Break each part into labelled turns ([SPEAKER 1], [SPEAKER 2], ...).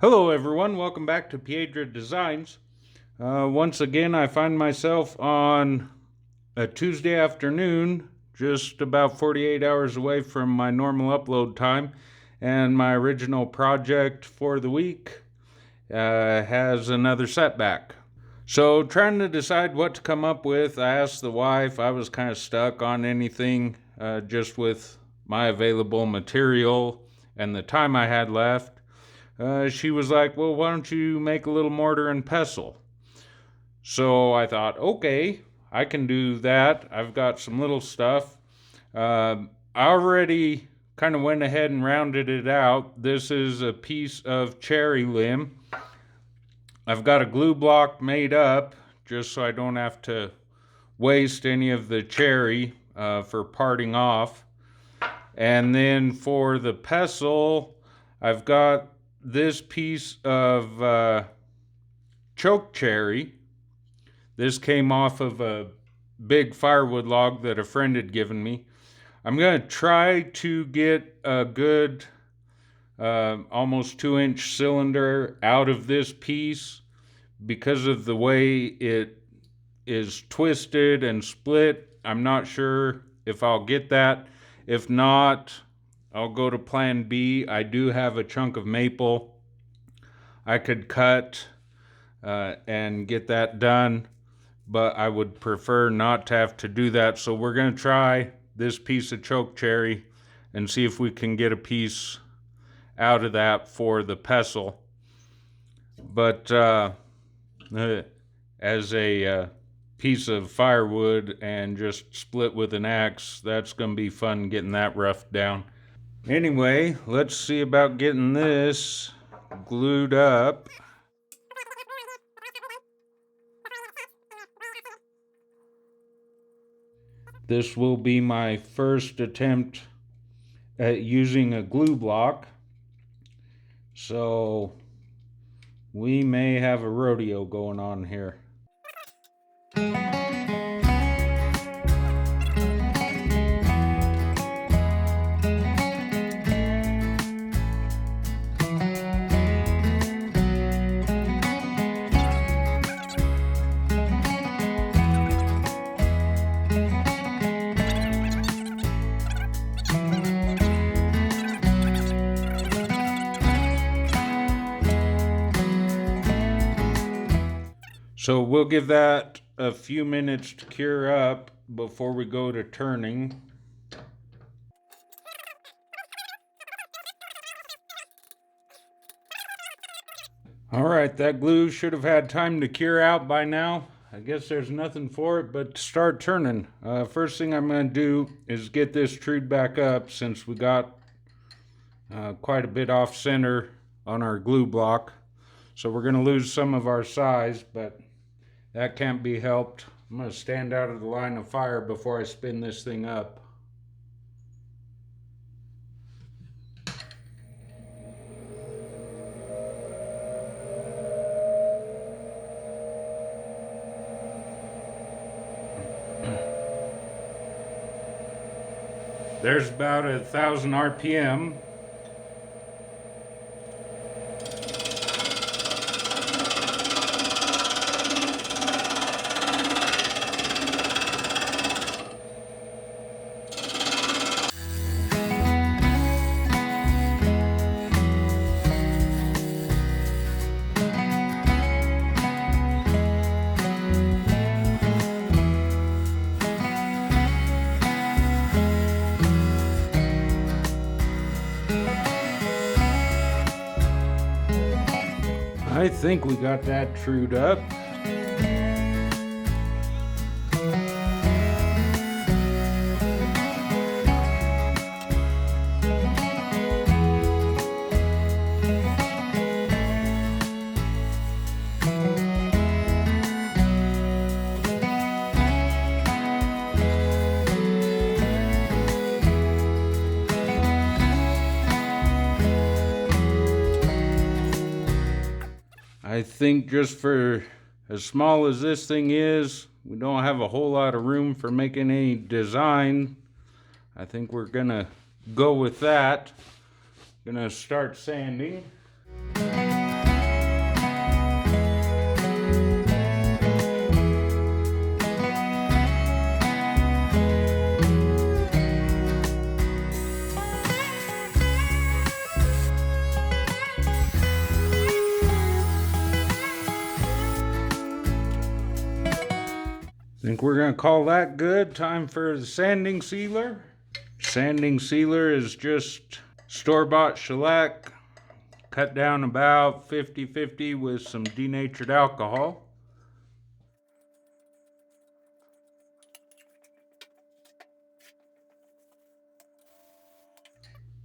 [SPEAKER 1] Hello everyone, welcome back to Piedra Designs. Once again, I find myself on a Tuesday afternoon, just about 48 hours away from my normal upload time, and my original project for the week has another setback. So, trying to decide what to come up with, I asked the wife. I was kind of stuck on anything just with my available material and the time I had left. She was like, well, why don't you make a little mortar and pestle? So I thought, okay, I can do that. I've got some little stuff. I already kind of went ahead and rounded it out. This is a piece of cherry limb. I've got a glue block made up just so I don't have to waste any of the cherry for parting off. And then for the pestle, I've got this piece of choke cherry. This came off of a big firewood log that a friend had given me. I'm going to try to get a good almost 2-inch cylinder out of this piece because of the way it is twisted and split. I'm not sure if I'll get that. If not, I'll go to plan B. I do have a chunk of maple I could cut and get that done, but I would prefer not to have to do that. So we're going to try this piece of choke cherry and see if we can get a piece out of that for the pestle. But as a piece of firewood and just split with an axe, that's going to be fun getting that roughed down. Anyway, let's see about getting this glued up. This will be my first attempt at using a glue block, so we may have a rodeo going on here. So we'll give that a few minutes to cure up before we go to turning. All right, that glue should have had time to cure out by now. I guess there's nothing for it but to start turning. First thing I'm going to do is get this trued back up since we got quite a bit off center on our glue block. So we're going to lose some of our size, but that can't be helped. I'm going to stand out of the line of fire before I spin this thing up. There's about 1,000 RPM. I think we got that trued up. I think just for as small as this thing is, we don't have a whole lot of room for making any design. I think we're gonna go with that. Gonna start sanding. Think we're gonna call that good. Time for the sanding sealer. Sanding sealer is just store-bought shellac, cut down about 50-50 with some denatured alcohol.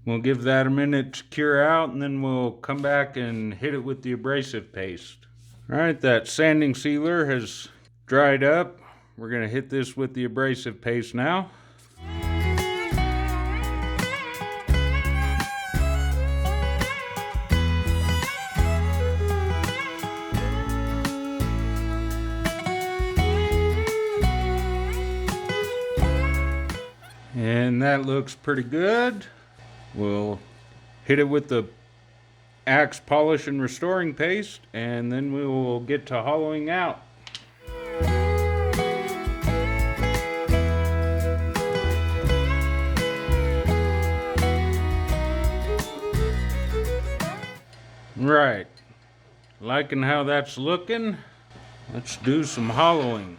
[SPEAKER 1] We'll give that a minute to cure out, and then we'll come back and hit it with the abrasive paste. All right, that sanding sealer has dried up. We're gonna hit this with the abrasive paste now. And that looks pretty good. We'll hit it with the Axe polish and restoring paste, and then we will get to hollowing out. Right, liking how that's looking. Let's do some hollowing.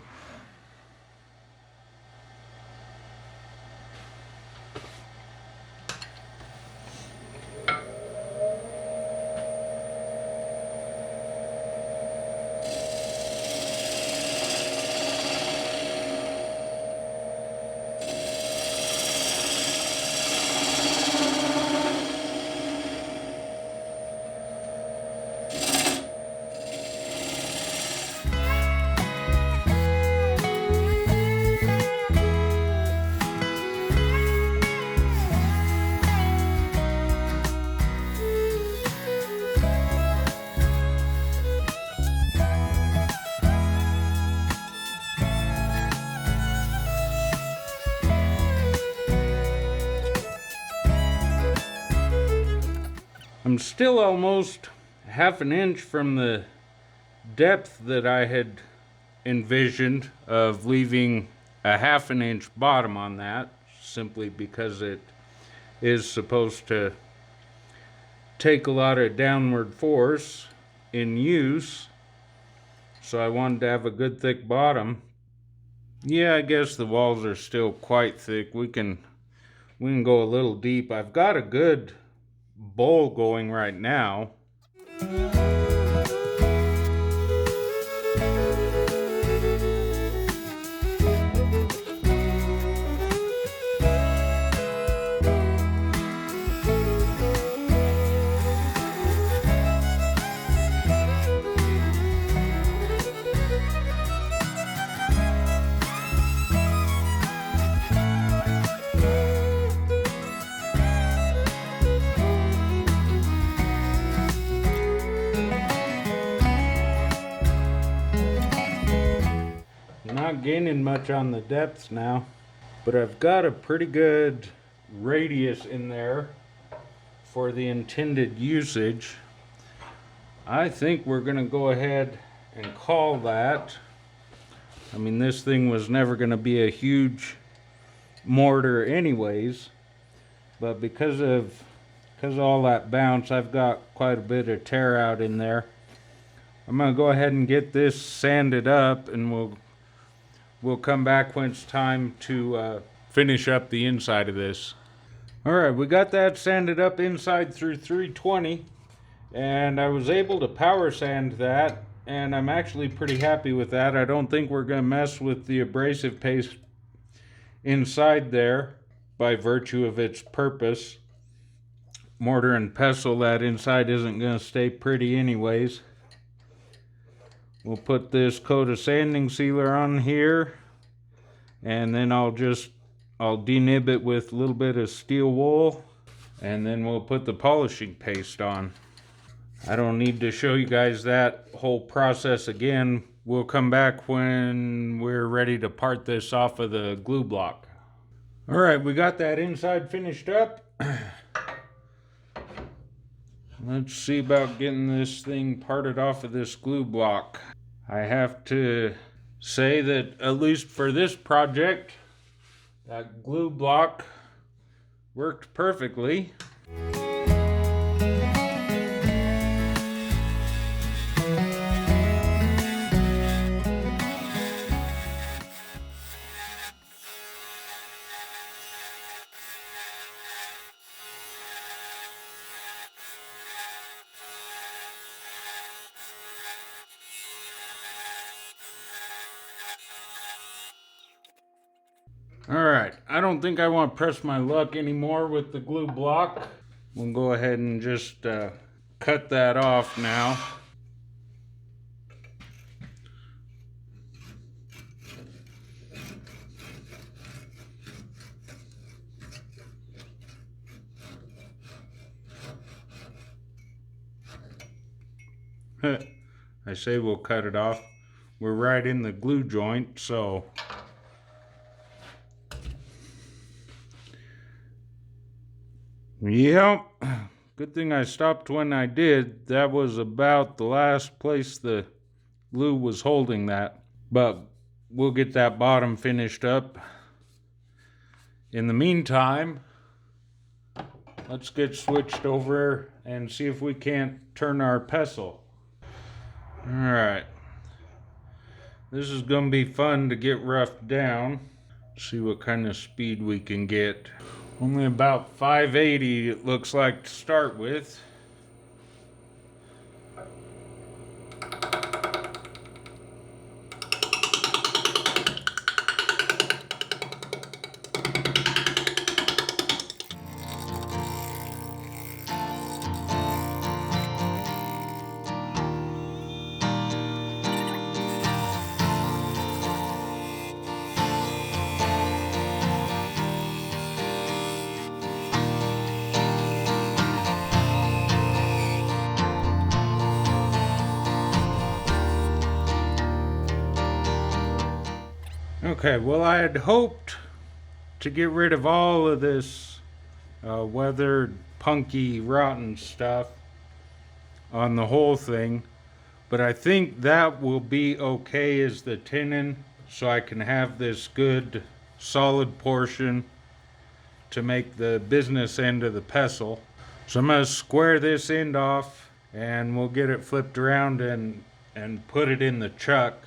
[SPEAKER 1] I'm still almost half an inch from the depth that I had envisioned of leaving a half an inch bottom on that, simply because it is supposed to take a lot of downward force in use. So I wanted to have a good thick bottom. Yeah, I guess the walls are still quite thick. We can go a little deep. I've got a good bowl going right now. Not gaining much on the depths now, but I've got a pretty good radius in there for the intended usage. I think we're gonna go ahead and call that. I mean, this thing was never gonna be a huge mortar anyways, but because of all that bounce, I've got quite a bit of tear out in there. I'm gonna go ahead and get this sanded up, and we'll come back when it's time to finish up the inside of this. All right, we got that sanded up inside through 320, and I was able to power sand that, and I'm actually pretty happy with that. I don't think we're gonna mess with the abrasive paste inside there by virtue of its purpose. Mortar and pestle, that inside isn't gonna stay pretty anyways. We'll put this coat of sanding sealer on here, and then I'll denib it with a little bit of steel wool, and then we'll put the polishing paste on. I don't need to show you guys that whole process again. We'll come back when we're ready to part this off of the glue block. All right, we got that inside finished up. Let's see about getting this thing parted off of this glue block. I have to say that at least for this project, that glue block worked perfectly. I don't think I want to press my luck anymore with the glue block. We'll go ahead and just cut that off now. I say we'll cut it off. We're right in the glue joint, so yep. Good thing I stopped when I did. That was about the last place the glue was holding that. But we'll get that bottom finished up. In the meantime, let's get switched over and see if we can't turn our pestle. Alright. This is going to be fun to get roughed down. See what kind of speed we can get. Only about 580 it looks like to start with. Okay, well, I had hoped to get rid of all of this weathered, punky, rotten stuff on the whole thing, but I think that will be okay as the tenon, so I can have this good solid portion to make the business end of the pestle. So I'm going to square this end off and we'll get it flipped around and put it in the chuck.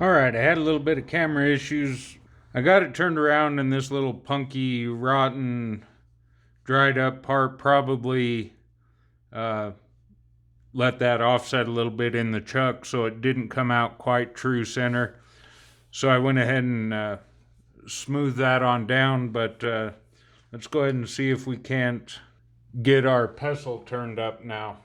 [SPEAKER 1] Alright, I had a little bit of camera issues. I got it turned around and this little punky, rotten, dried up part probably let that offset a little bit in the chuck, so it didn't come out quite true center. So I went ahead and smoothed that on down, but let's go ahead and see if we can't get our pestle turned up now.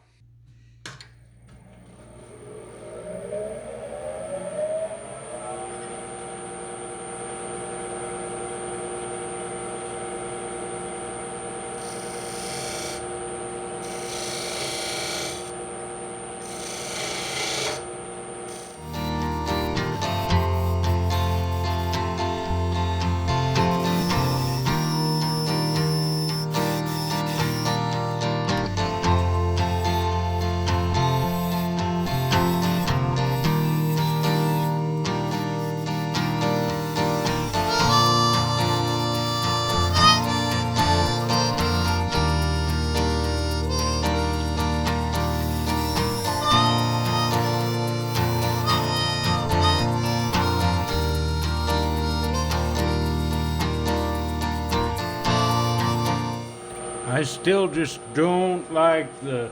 [SPEAKER 1] I still just don't like the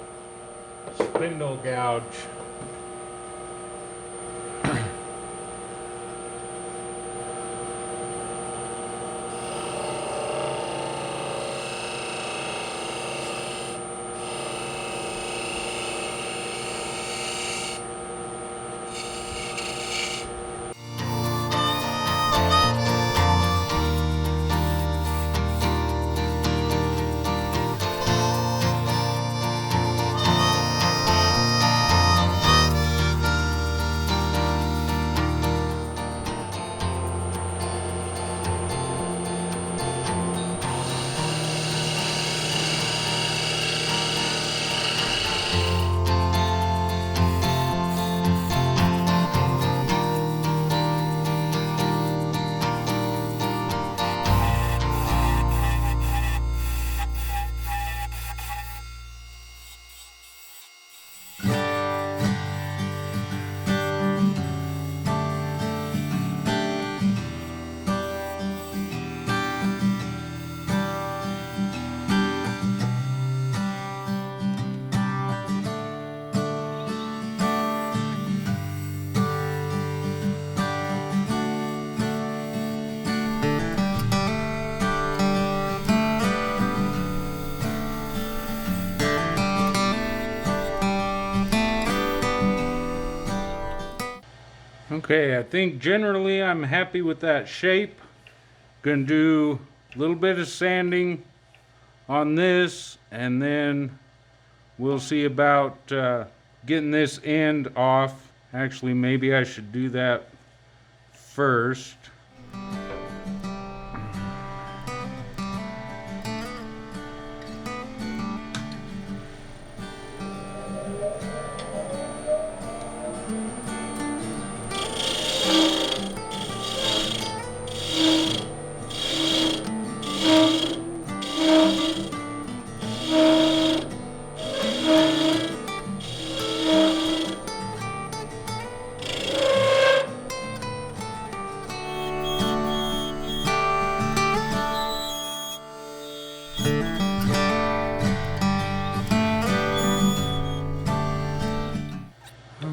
[SPEAKER 1] spindle gouge. Okay, I think generally I'm happy with that shape. Gonna do a little bit of sanding on this, and then we'll see about getting this end off. Actually, maybe I should do that first.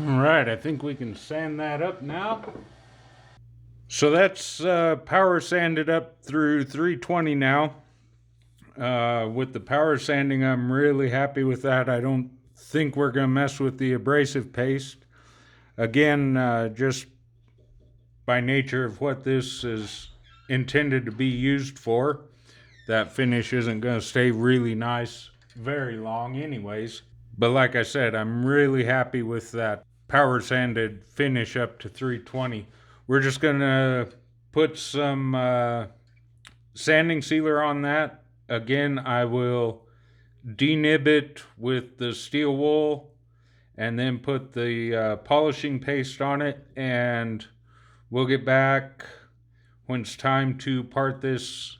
[SPEAKER 1] Alright, I think we can sand that up now. So that's power sanded up through 320 now. With the power sanding, I'm really happy with that. I don't think we're going to mess with the abrasive paste. Again, just by nature of what this is intended to be used for, that finish isn't going to stay really nice very long anyways. But like I said, I'm really happy with that power sanded finish up to 320. We're just going to put some sanding sealer on that. Again, I will denib it with the steel wool and then put the polishing paste on it, and we'll get back when it's time to part this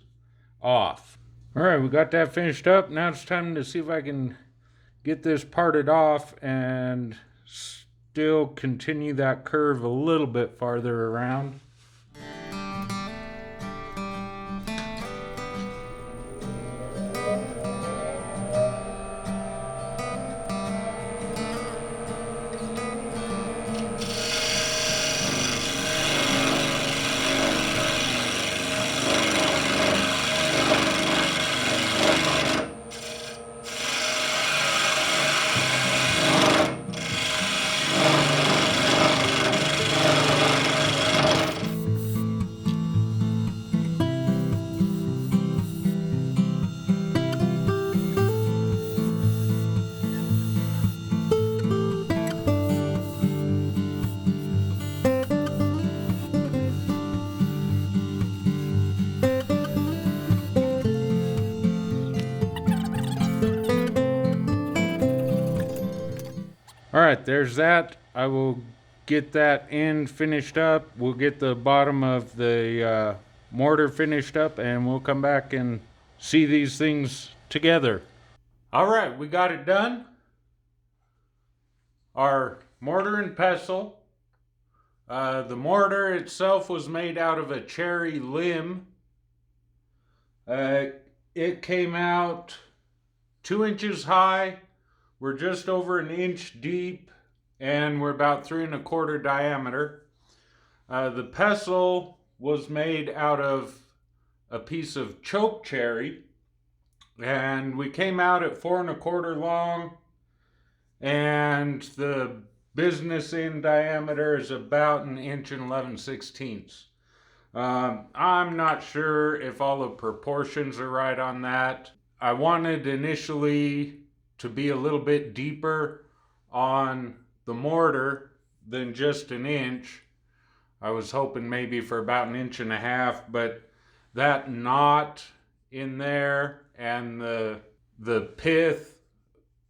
[SPEAKER 1] off. Alright, we got that finished up. Now it's time to see if I can get this parted off and still continue that curve a little bit farther around. Alright, there's that. I will get that end finished up. We'll get the bottom of the mortar finished up, and we'll come back and see these things together. Alright, we got it done. Our mortar and pestle. The mortar itself was made out of a cherry limb. It came out 2 inches high. We're just over an inch deep, and we're about 3 1/4 diameter. The pestle was made out of a piece of choke cherry, and we came out at 4 1/4 long, and the business end diameter is about 1 inch and 11/16. I'm not sure if all the proportions are right on that. I wanted initially to be a little bit deeper on the mortar than just 1 inch. I was hoping maybe for about 1.5 inches, but that knot in there and the pith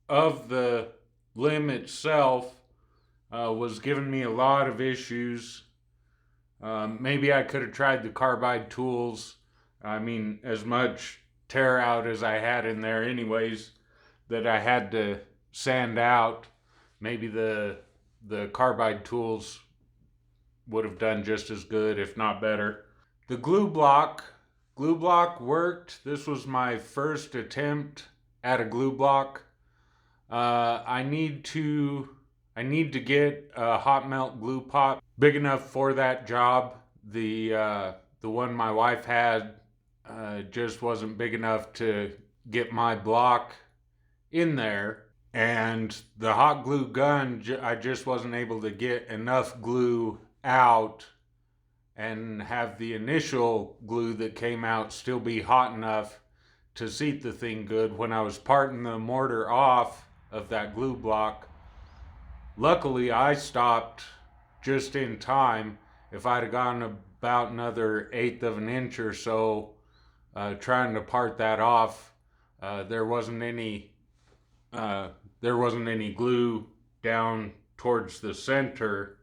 [SPEAKER 1] of the limb itself was giving me a lot of issues. Maybe I could have tried the carbide tools. I mean, as much tear out as I had in there anyways that I had to sand out, maybe the carbide tools would have done just as good, if not better. The glue block worked. This was my first attempt at a glue block. I need to get a hot melt glue pot big enough for that job. The one my wife had just wasn't big enough to get my block in there, and the hot glue gun, I just wasn't able to get enough glue out and have the initial glue that came out still be hot enough to seat the thing good when I was parting the mortar off of that glue block. Luckily, I stopped just in time. If I'd have gone about another 1/8 of an inch or so trying to part that off, there wasn't any glue down towards the center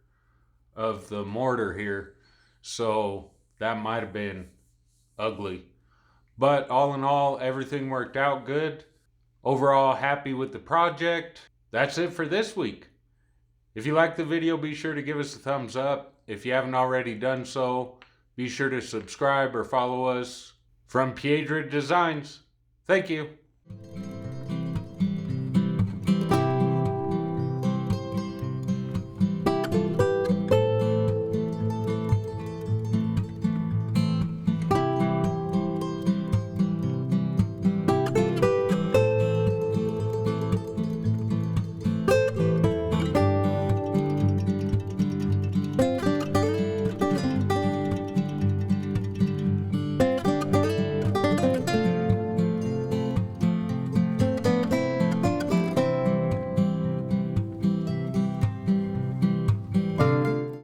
[SPEAKER 1] of the mortar here, so that might have been ugly. But all in all, everything worked out good. Overall, happy with the project. That's it for this week. If you liked the video, be sure to give us a thumbs up. If you haven't already done so, be sure to subscribe or follow us. From Pestle Designs, thank you.